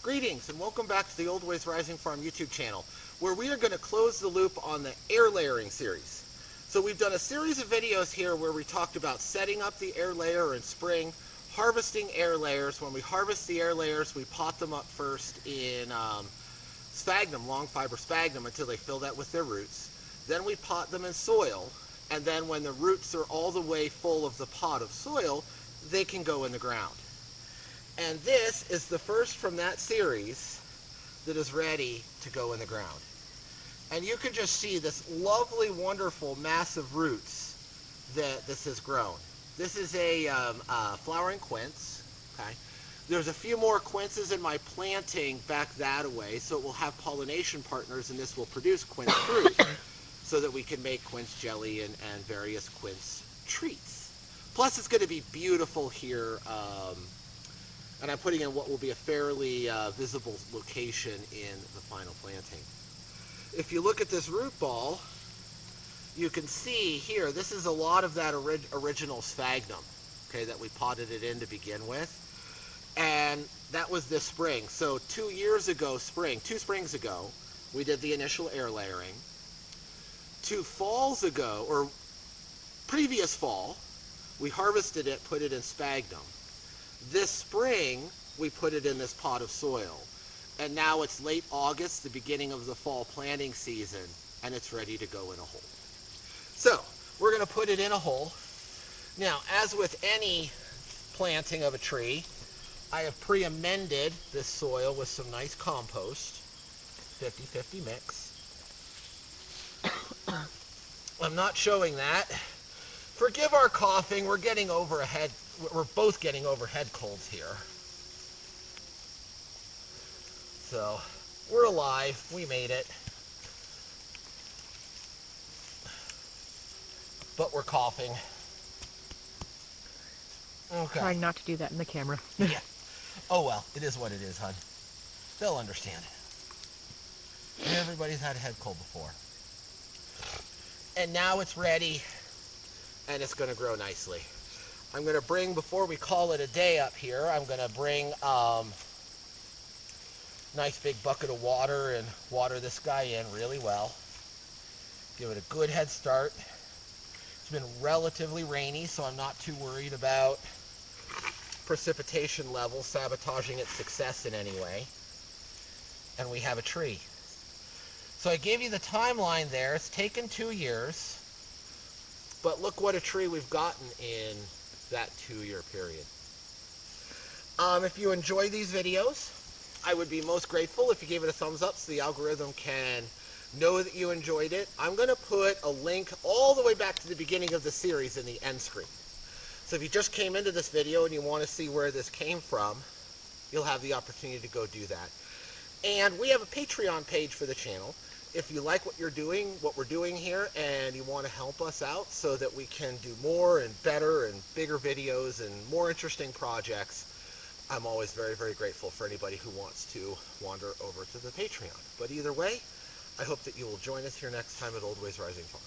Greetings and welcome back to the Old Ways Rising Farm YouTube channel, where we are going to close the loop on the air layering series. So we've done a series of videos here where we talked about setting up the air layer in spring, harvesting air layers. When we harvest the air layers, we pot them up first in sphagnum, long fiber sphagnum, until they fill that with their roots. Then we pot them in soil, and then when the roots are all the way full of the pot of soil, they can go in the ground. And this is the first from that series that is ready to go in the ground. And you can just see this lovely, wonderful mass of roots that this has grown. This is a flowering quince. Okay. There's a few more quinces in my planting back that way, so it will have pollination partners, and this will produce quince fruit so that we can make quince jelly and various quince treats. Plus, it's going to be beautiful here. And I'm putting in what will be a fairly visible location in the final planting. If you look at this root ball, you can see here, this is a lot of that original sphagnum, okay, that we potted it in to begin with. And that was this spring. So 2 springs ago, we did the initial air layering. 2 falls ago, or previous fall, we harvested it, put it in sphagnum. This spring, we put it in this pot of soil. And now it's late August, the beginning of the fall planting season, and it's ready to go in a hole. So, we're going to put it in a hole. Now, as with any planting of a tree, I have pre-amended this soil with some nice compost, 50-50 mix. I'm not showing that. Forgive our coughing, we're both getting over head colds here. So, we're alive, we made it. But we're coughing. Okay. Trying not to do that in the camera. Yeah. Oh well, it is what it is, hon. They'll understand. Everybody's had a head cold before. And now it's ready, and it's going to grow nicely. I'm going to bring, before we call it a day up here, I'm going to bring nice big bucket of water and water this guy in really well. Give it a good head start. It's been relatively rainy, so I'm not too worried about precipitation levels sabotaging its success in any way. And we have a tree. So I gave you the timeline there. It's taken 2 years, but look what a tree we've gotten in that 2-year period. If you enjoy these videos, I would be most grateful if you gave it a thumbs up so the algorithm can know that you enjoyed it. I'm going to put a link all the way back to the beginning of the series in the end screen. So if you just came into this video and you want to see where this came from, you'll have the opportunity to go do that. And we have a Patreon page for the channel. If you like what we're doing here, and you want to help us out so that we can do more and better and bigger videos and more interesting projects, I'm always very, very grateful for anybody who wants to wander over to the Patreon. But either way, I hope that you will join us here next time at Old Ways Rising Farm.